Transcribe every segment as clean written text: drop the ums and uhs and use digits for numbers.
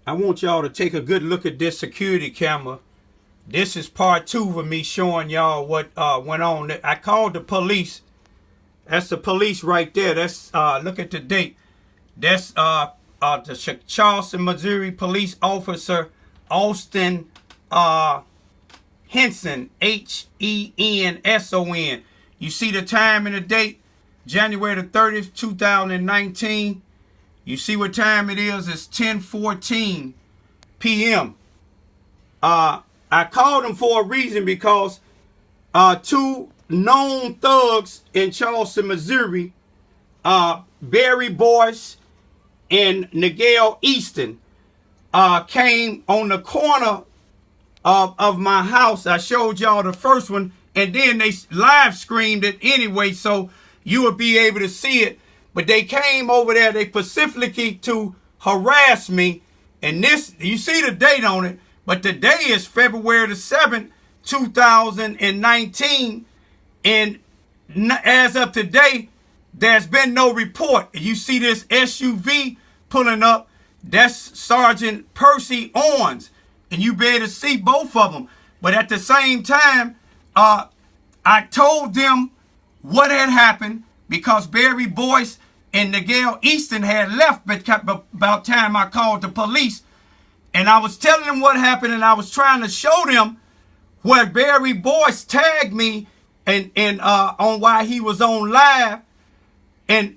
I want y'all to take a good look at this security camera. This is part 2 of me showing y'all what went on. I called the police. That's the police right there. That's look at the date. That's the Charleston, Missouri police officer Austin Henson, Henson. You see the time and the date, January the 30th, 2019. You see what time it is? It's 10:14 p.m. I called them for a reason because 2 known thugs in Charleston, Missouri, Barry Boyce and Nigel Easton, came on the corner of my house. I showed y'all the first one, and then they live streamed it anyway, so you would be able to see it. But they came over there, they specifically to harass me. And this, you see the date on it, but the day is February the 7th, 2019. And as of today, there's been no report. You see this SUV pulling up, that's Sergeant Percy Owens. And you be able to see both of them. But at the same time, I told them what had happened because Barry Boyce and Nigel Easton had left about time I called the police. And I was telling them what happened, and I was trying to show them where Barry Boyce tagged me and on why he was on live and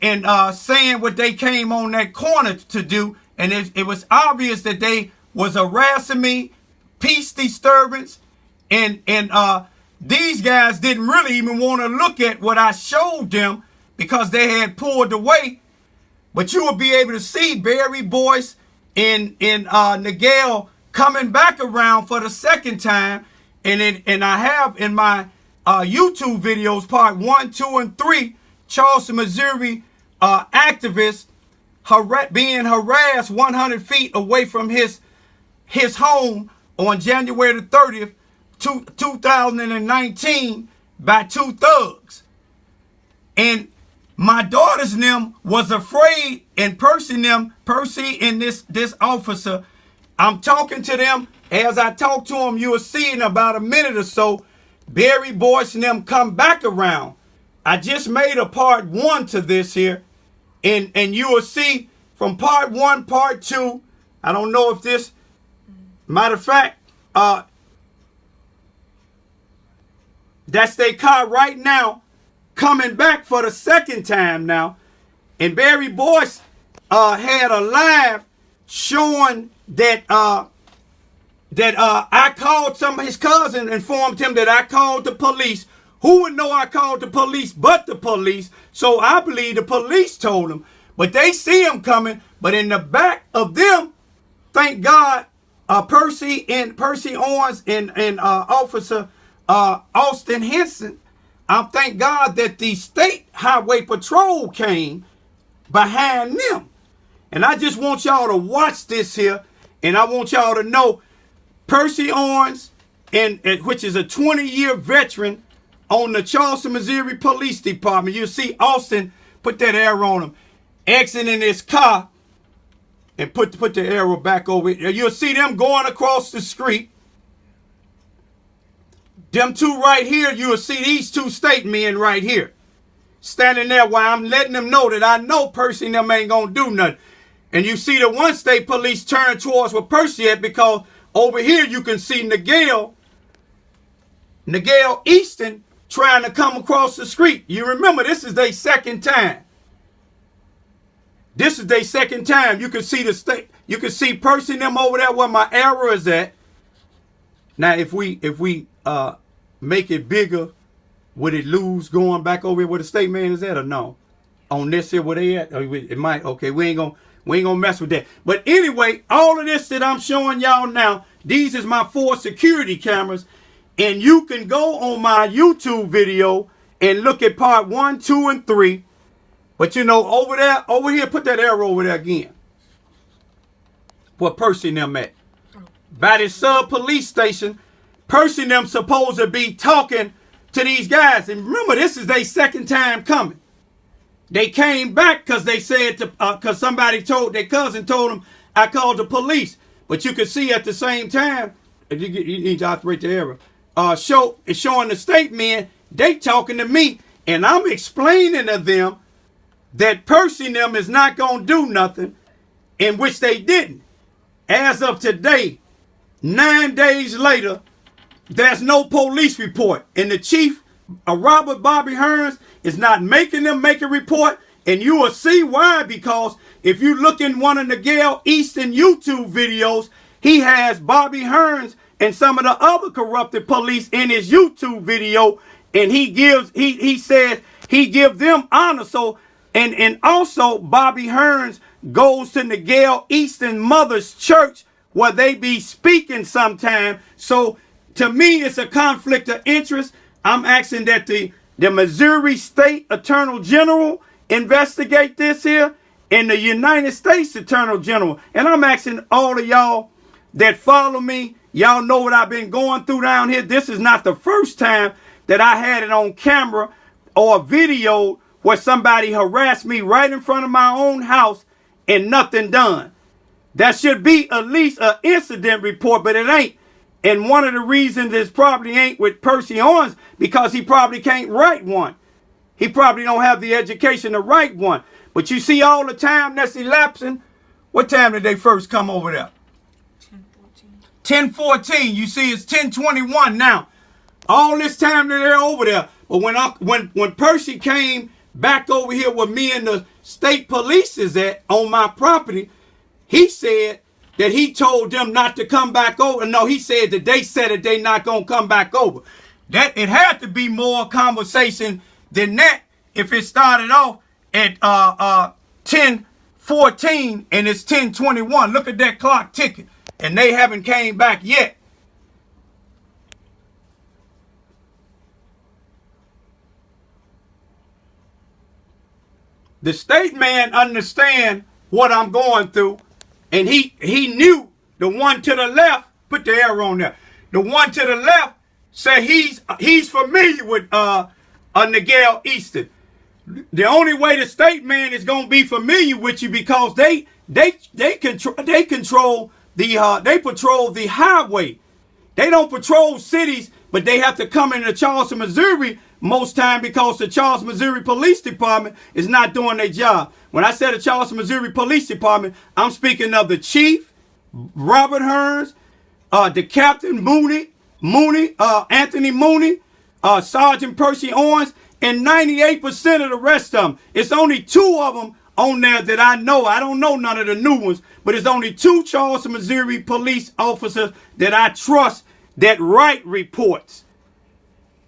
saying what they came on that corner to do. And it was obvious that they was harassing me, peace disturbance, and these guys didn't really even want to look at what I showed them because they had pulled away. But you will be able to see Barry Boyce and Nigel coming back around for the second time. And I have in my YouTube videos, part 1, 2, and 3, Charleston, Missouri activists being harassed 100 feet away from his home on January the 30th, 2019 by 2 thugs. And my daughters and them was afraid, and Percy and this officer, I'm talking to them. As I talk to them, you will see in about a minute or so, Barry Boyce and them come back around. I just made a part 1 to this here, and you will see from part 1, part 2, I don't know if this, matter of fact, that's their car right now, coming back for the second time now. And Barry Boyce had a live showing that I called some of his cousins, informed him that I called the police. Who would know I called the police but the police? So I believe the police told him. But they see him coming. But in the back of them, thank God, Percy Owens and Officer Austin Henson, I thank God that the State Highway Patrol came behind them. And I just want y'all to watch this here. And I want y'all to know Percy Owens, which is a 20-year veteran on the Charleston, Missouri Police Department. You see Austin, put that arrow on him, exiting his car, and put the arrow back over it. You'll see them going across the street. Them 2 right here, you will see these 2 state men right here, standing there while I'm letting them know that I know Percy and them ain't gonna do nothing. And you see the one state police turn towards where Percy at, because over here you can see Nigel Easton trying to come across the street. You remember, this is their second time. This is their second time. You can see the state. You can see Percy and them over there where my arrow is at. Now, if we make it bigger, would it lose going back over here where the state man is at, or no? On this here where they at? It might. Okay, we ain't gonna mess with that. But anyway, all of this that I'm showing y'all now, these is my 4 security cameras, and you can go on my YouTube video and look at part 1, 2, and 3. But you know, over here, put that arrow over there again. Where Percy and them at. By this police station, Percy and them supposed to be talking to these guys. And remember, this is their second time coming. They came back because they said, because somebody told, their cousin told them, I called the police. But you can see at the same time, you need to operate the error. It's showing the state men, they talking to me, and I'm explaining to them that Percy and them is not going to do nothing, in which they didn't. As of today, 9 days later, there's no police report. And the chief, Robert Bobby Hearns, is not making them make a report. And you will see why, because if you look in one of the Gail Easton YouTube videos, he has Bobby Hearns and some of the other corrupted police in his YouTube video. And he says he gives them honor. So, and also Bobby Hearns goes to the Gail Easton Mother's Church where they be speaking sometime. So to me, it's a conflict of interest. I'm asking that the Missouri State Attorney General investigate this here, and the United States Attorney General. And I'm asking all of y'all that follow me, y'all know what I've been going through down here. This is not the first time that I had it on camera or video where somebody harassed me right in front of my own house and nothing done. That should be at least an incident report, but it ain't. And one of the reasons is probably ain't with Percy Owens, because he probably can't write one. He probably don't have the education to write one. But you see all the time that's elapsing. What time did they first come over there? 10:14. 10:14. You see, it's 10:21 now. All this time that they're over there. But when Percy came back over here where me and the state police is at on my property, he said that he told them not to come back over. No, he said that they said that they not going to come back over. That it had to be more conversation than that if it started off at 10:14 and it's 10:21. Look at that clock ticking, and they haven't came back yet. The state man understand what I'm going through, and he knew the one to the left, put the arrow on there. The one to the left said he's familiar with Gail Easton. The only way the state man is gonna be familiar with you because they control they patrol the highway. They don't patrol cities, but they have to come into Charleston, Missouri most time because the Charleston, Missouri Police Department is not doing their job. When I said the Charleston, Missouri Police Department, I'm speaking of the chief, Robert Hearns, the Captain Mooney, Anthony Mooney, Sergeant Percy Owens, and 98% of the rest of them. It's only 2 of them on there that I know. I don't know none of the new ones, but it's only 2 Charleston, Missouri police officers that I trust that write reports.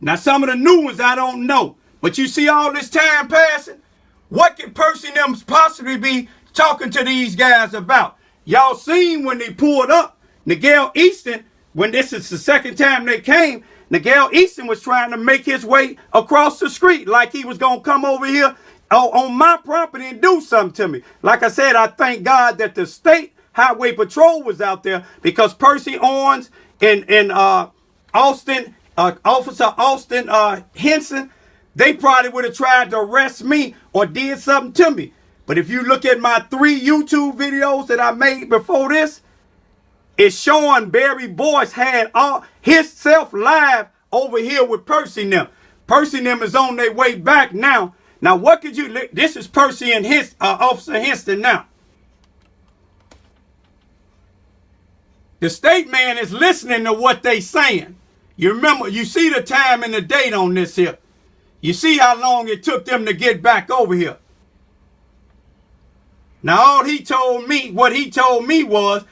Now, some of the new ones I don't know. But you see all this time passing? What can Percy and them possibly be talking to these guys about? Y'all seen when they pulled up, Gail Easton, when this is the second time they came, Gail Easton was trying to make his way across the street like he was going to come over here on my property and do something to me. Like I said, I thank God that the state highway patrol was out there because Percy Owens and Officer Austin Henson, they probably would have tried to arrest me or did something to me. But if you look at my 3 YouTube videos that I made before this, it's showing Barry Boyce had all his self live over here with Percy and them. Percy and them is on their way back now. Now, what could you, this is Percy and his Officer Henson now. The state man is listening to what they saying. You remember, you see the time and the date on this here. You see how long it took them to get back over here. Now, all he told me, what he told me was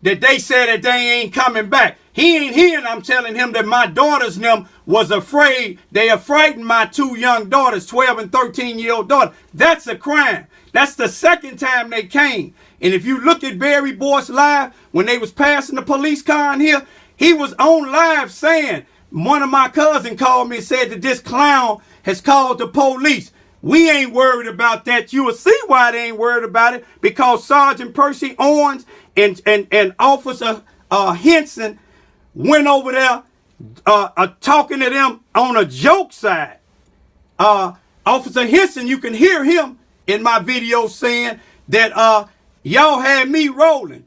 that they said that they ain't coming back. He ain't here, and I'm telling him that my daughters and them was afraid. They are frightened my 2 young daughters, 12 and 13-year-old daughter. That's a crime. That's the second time they came. And if you look at Barry Boyce live, when they was passing the police car in here, he was on live saying, one of my cousins called me and said that this clown has called the police. We ain't worried about that. You will see why they ain't worried about it, because Sergeant Percy Owens and Officer Henson went over there talking to them on a joke side. Officer Henson, you can hear him in my video saying that y'all had me rolling.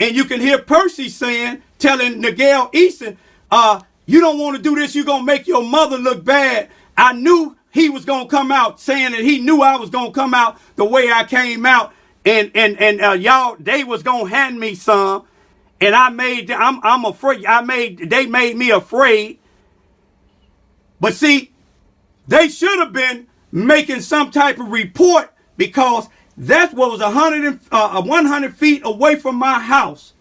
And you can hear Percy saying, telling Nigel Easton, you don't want to do this, you're going to make your mother look bad. I knew he was going to come out saying that he knew I was going to come out the way I came out. And y'all, they was going to hand me some. And I'm afraid, they made me afraid. But see, they should have been making some type of report, because that was 100 feet away from my house.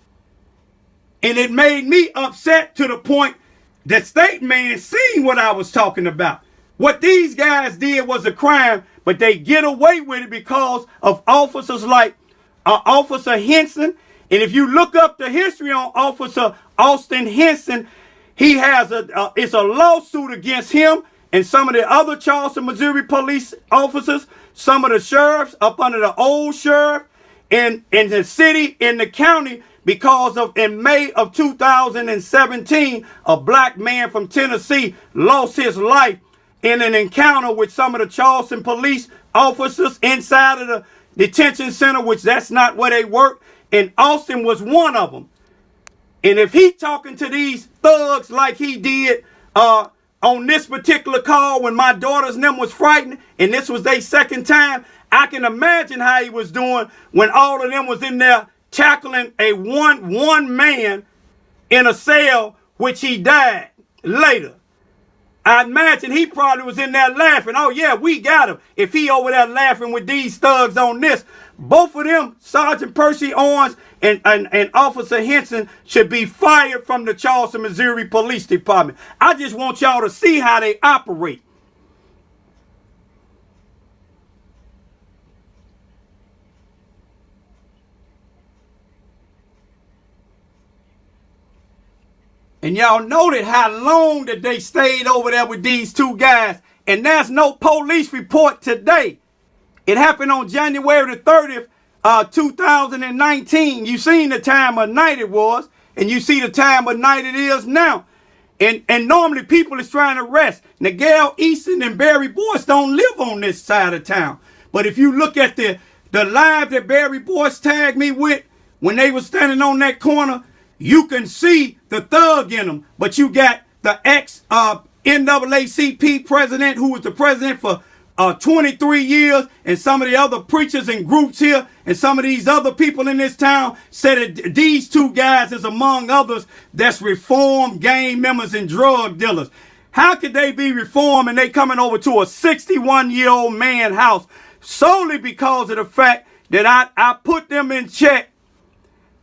And it made me upset to the point that state man seen what I was talking about. What these guys did was a crime, but they get away with it because of officers like Officer Henson. And if you look up the history on Officer Austin Henson, he has it's a lawsuit against him and some of the other Charleston, Missouri police officers, some of the sheriffs up under the old sheriff in the city, in the county, because of, in May of 2017, a black man from Tennessee lost his life in an encounter with some of the Charleston police officers inside of the detention center, which that's not where they work. And Austin was one of them. And if he talking to these thugs like he did on this particular call when my daughters and them was frightened, and this was their second time, I can imagine how he was doing when all of them was in there tackling a one man in a cell, which he died later. I imagine he probably was in there laughing. Oh yeah, we got him. If he over there laughing with these thugs on this, both of them, Sergeant Percy Owens and Officer Henson, should be fired from the Charleston, Missouri Police Department. I just want y'all to see how they operate. And y'all noted how long that they stayed over there with these two guys. And there's no police report today. It happened on January the 30th, 2019. You seen the time of night it was. And you see the time of night it is now. And normally people is trying to rest. Nigel Easton and Barry Boyce don't live on this side of town. But if you look at the live that Barry Boyce tagged me with when they was standing on that corner, you can see the thug in them. But you got the ex-NAACP president, who was the president for 23 years, and some of the other preachers and groups here, and some of these other people in this town said that these two guys is among others that's reformed gang members and drug dealers. How could they be reformed and they coming over to a 61-year-old man house solely because of the fact that I put them in check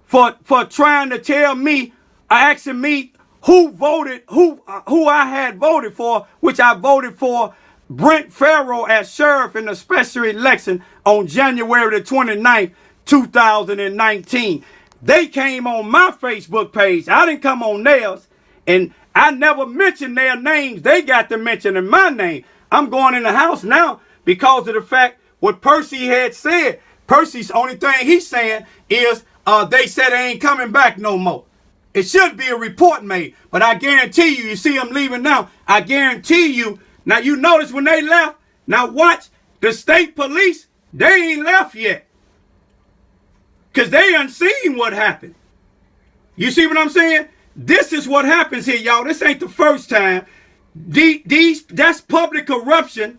for trying to tell me, asking me who I had voted for, which I voted for Brent Farrell as sheriff in the special election on January the 29th, 2019. They came on my Facebook page. I didn't come on theirs. And I never mentioned their names. They got to mentioning my name. I'm going in the house now because of the fact what Percy had said. Percy's only thing he's saying is they said they ain't coming back no more. It should be a report made. But I guarantee you see them leaving now. I guarantee you. Now you notice when they left. Now watch the state police. They ain't left yet. Because they done seen what happened. You see what I'm saying? This is what happens here, y'all. This ain't the first time. That's public corruption.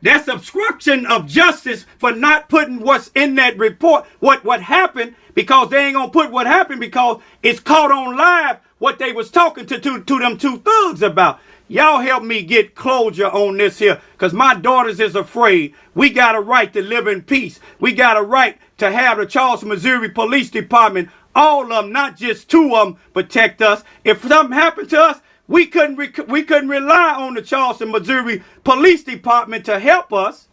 That's obstruction of justice for not putting what's in that report. What happened, because they ain't gonna put what happened because it's caught on live what they was talking to them two thugs about. Y'all help me get closure on this here, because my daughters is afraid. We got a right to live in peace. We got a right to have the Charleston, Missouri Police Department, all of them, not just two of them, protect us. If something happened to us, we couldn't rely on the Charleston, Missouri Police Department to help us.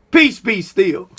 Peace be still.